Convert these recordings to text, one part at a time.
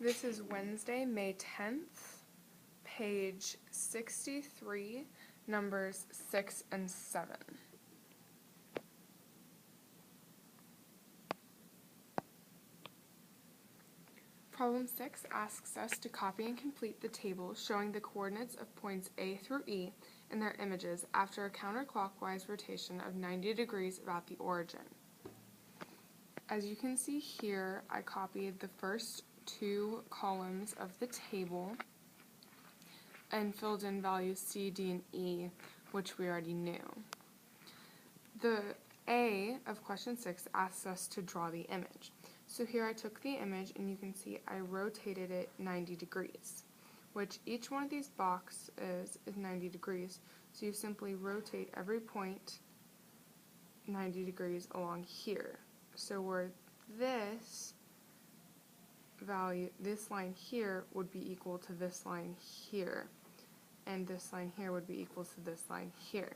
This is Wednesday, May 10th, page 63, numbers 6 and 7. Problem 6 asks us to copy and complete the table showing the coordinates of points A through E and their images after a counterclockwise rotation of 90 degrees about the origin. As you can see here, I copied the first two columns of the table and filled in values C, D, and E, which we already knew. The A of question 6 asks us to draw the image. So here I took the image and you can see I rotated it 90 degrees, which each one of these boxes is 90 degrees. So you simply rotate every point 90 degrees along here. So where this value, this line here would be equal to this line here, and this line here would be equal to this line here.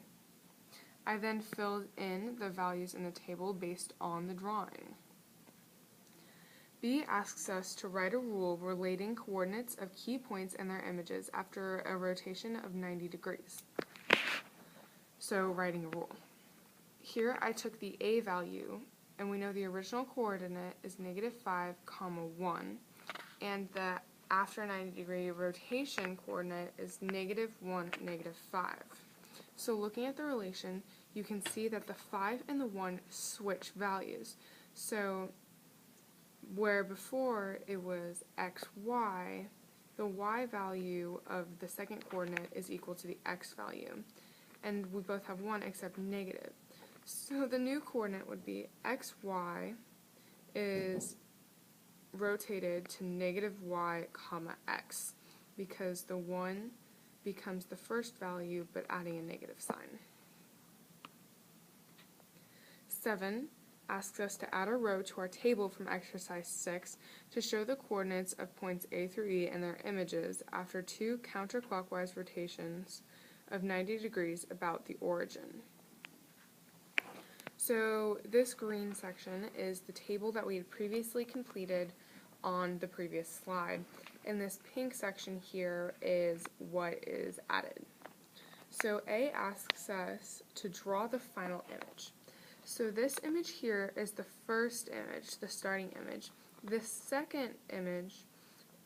I then filled in the values in the table based on the drawing. B asks us to write a rule relating coordinates of key points and their images after a rotation of 90 degrees. So writing a rule. Here I took the A value, and we know the original coordinate is -5, 1, and the after 90 degree rotation coordinate is -1, -5. So looking at the relation, you can see that the 5 and the 1 switch values. So where before it was xy, the y value of the second coordinate is equal to the x value. And we both have 1 except negative. So the new coordinate would be xy is rotated to -y, x, because the 1 becomes the first value but adding a negative sign. 7 asks us to add a row to our table from exercise 6 to show the coordinates of points A through E and their images after two counterclockwise rotations of 90 degrees about the origin. So this green section is the table that we had previously completed on the previous slide, and this pink section here is what is added. So A asks us to draw the final image. So this image here is the first image, the starting image. This second image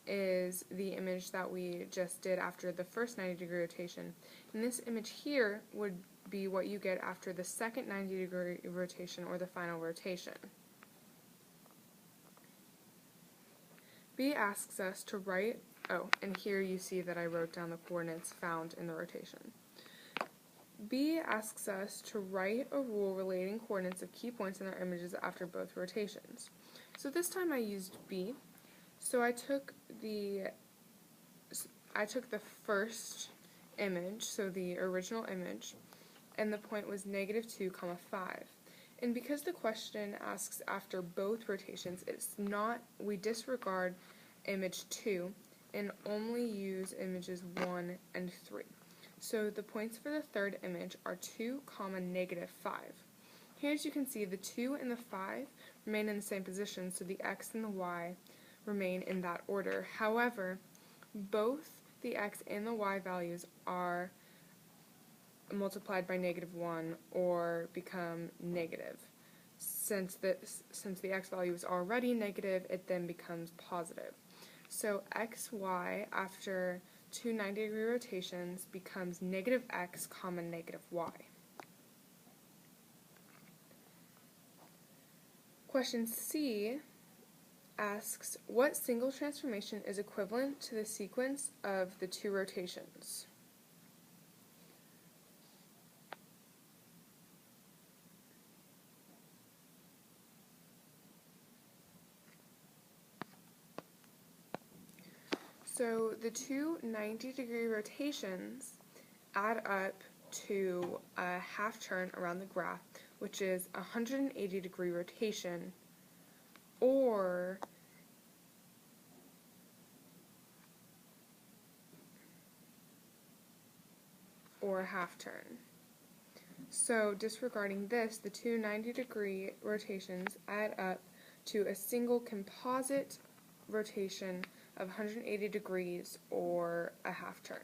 is the image that we just did after the first 90 degree rotation. And this image here would be what you get after the second 90 degree rotation or the final rotation. B asks us to write, and here you see that I wrote down the coordinates found in the rotation. B asks us to write a rule relating coordinates of key points in their images after both rotations. So this time I used B. So I took the first image, so the original image, and the point was -2, 5. And because the question asks after both rotations, we disregard image 2 and only use images 1 and 3. So the points for the third image are 2, -5. Here, as you can see, the 2 and the 5 remain in the same position, so the x and the y remain in that order. However, both the x and the y values are multiplied by -1 or become negative. Since the x value is already negative, it then becomes positive. So xy after two 90 degree rotations becomes -x, -y. Question C asks, what single transformation is equivalent to the sequence of the two rotations? So the two 90 degree rotations add up to a half turn around the graph, which is a 180 degree rotation, or a half turn. So disregarding this, the two 90 degree rotations add up to a single composite rotation of 180 degrees or a half turn.